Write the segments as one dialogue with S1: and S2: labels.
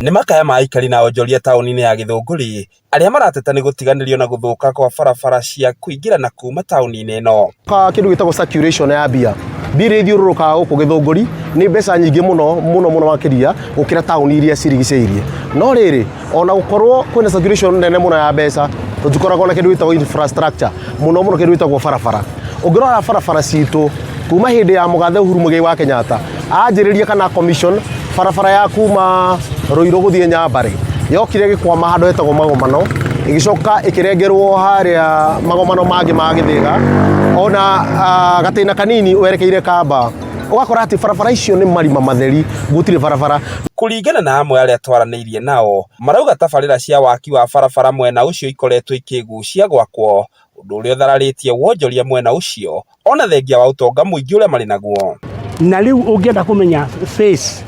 S1: Nĩ makaya ma aikari na onjoria taũni-inĩ ya Gĩthũngũri arĩa marateta nĩ gũtiganĩrio na gũthũka kwa barabara cia kũingĩra na kuma taũni-inĩ ĩno.
S2: Kĩndũ gĩtagwo circulation ya mbia ithiũrũrũkaga gũkũ Gĩthũngũri nĩ mbeca nyingĩ mũno makĩria gũkĩra taũni iria cirigicĩirie. No rĩrĩ ona gũkorwo kwĩna circulation nene mũno ya mbeca tũtikoragwo na kĩndũ gĩtagwo infrastructure mũno kĩndũ gĩtagwo barabara. Ũngĩrora barabara citũ kuma hĩndĩ ya mũgathe Uhuru Muigai wa Kenyatta anjĩrĩria kana commission barabara ya kuma Ruiru gũthiĩ Nyambare yokire gĩkwama handũ hetagwo Magomano ĩgĩcoka ĩkĩrengerwo harĩa Magomano mangĩ ma Gĩthĩga ona gatĩna kanini werekeire Kamba. Ũgakora atĩ barabara icio nĩ marima matheri gũtirĩ barabara.
S1: Kũringana na amwe arĩa twaranĩirie nao marauga tabarĩra cia waki wa barabara mwena ũcio ikoretwo ikĩgucia gwakwo, ũndũ ũrĩa ũthararĩtie wonjoria mwena ũcio ona thengia wa ũtonga mũingĩ ũrĩa marĩ naguo.
S3: Na rĩu ũngĩenda kũmenya face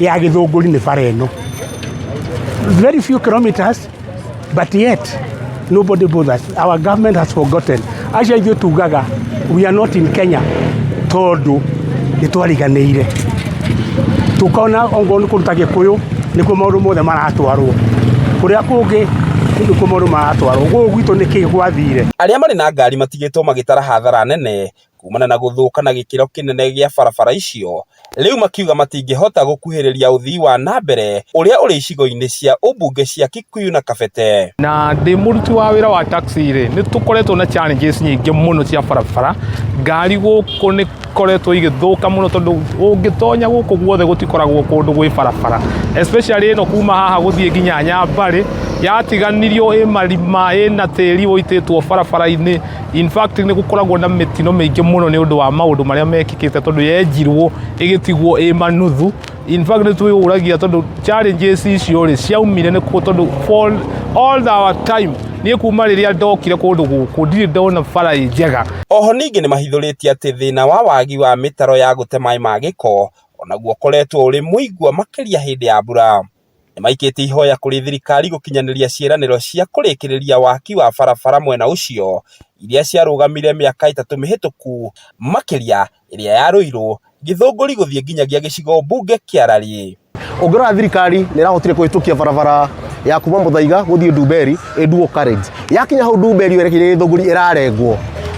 S3: ya Gĩthũngũri nĩ bara ĩno, very few kilometers but yet nobody bothers. Our government has forgotten. Acia ithuĩ tugaga we are not in Kenya tondũ nĩ twariganĩire, tukona ongo nĩ kũruta Gĩkũyũ nĩkuo maũndũ mothe maratwarwo, kũrĩa kũngĩ nĩkuo maũndũ maratwarwo, gũkũ gwitũ nĩkĩ gwathire. Arĩa
S1: marĩ na ngari matigĩtwo magĩtara hathara nene kumana na gũthũka na gĩkĩro kĩnene gĩa barabara icio, rĩu makiuga matingĩhota gũkuhĩrĩria ũthii wa nambere ũrĩa ũrĩ icigo-inĩ cia ũmbunge cia Kikuyu na Kabete.
S4: Na ndĩ mũruti wa wĩra wa taxi rĩ nĩ tũkoretwo na challenges nyingĩ mũno cia barabara. Ngari gũkũ nĩ koretwo igĩthũka mũno tondũ ũngĩtonya gũkũ guothe gũtikoragwo kũndũ gwĩ barabara, especially ĩno kuma haha gũthiĩ nginya Nyambare yatiganirio ĩ marima ĩna tĩri ũitĩtwo barabara-inĩ. In fact nĩ gũkoragwo na mĩtino mĩingĩ mũno nĩ ũndũ wa maũndũ marĩa mekĩkĩte tondũ yenjirwo ĩgĩtigwo ĩ manuthu. In fact nĩ twĩyũragia tondũ challenges icio rĩ ciaumire nĩ tondũ for all our time niĩ kuma rĩrĩa ndokire kũndũ gũkũ ndirĩ ndona bara njega.
S1: Oho ningĩ nĩ mahithũrĩtie atĩ thĩna wa wagi wa mĩtaro ya gũte maĩ ma gĩko onaguo koretwo ũrĩ mũigua makĩria hĩndĩ ya mbura. Nĩ maikĩtie ihoya kũrĩ thirikari gũkinyanĩria ciĩranĩro cia kũrĩkĩrĩria waki wa barabara mwena ũcio iria ciarũgamire mĩaka 3 mĩhĩtũku, makĩria ĩrĩa ya Ruiru Gĩthũngũri gũthiĩ nginyagia gĩcigo mbunge kĩa Rariĩ.
S2: Ũngĩrora thirikari nĩ ĩrahotire kũhĩtũkia barabara ya kuma Mũthaiga gũthiĩ Ndumberi dual carriage. Yakinya hau Ndumberi werekeire Gĩthũngũri ĩrarengwo.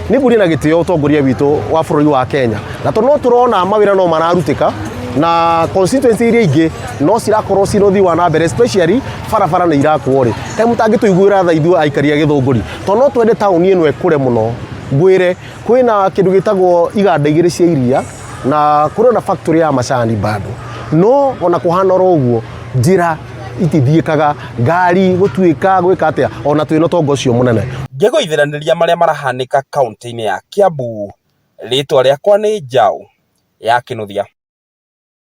S2: Nĩ mbũri na gĩtĩo ũtongoria witũ wa bũrũri wa Kenya. Na tondũ no tũrona mawĩra no mararutĩka na constituency iria ingĩ no cirakorwo ci ũthii wa nambere, especially barabara nĩ irakwo rĩ. Kaĩ mũtangĩtũiguĩra tha ithuĩ aikari a Gĩthũngũri tondũ no twende taũni ĩno ĩkũre mũno. Ngwĩre kwĩna kĩndũ gĩtagwo iganda igĩrĩ cia iria na kũrĩ na factory ya macani bado, no ona kũhana ũguo njĩra itithiĩkaga, ngari gũtuĩka gwĩka atĩa ona twĩna ũtonga ũcio mũnene.
S1: Ngĩgũithĩranĩria marĩa marahanĩka kaunti-inĩ ya Kiambu, rĩtwa rĩakwa nĩ Njaũ ya Kĩnuthia.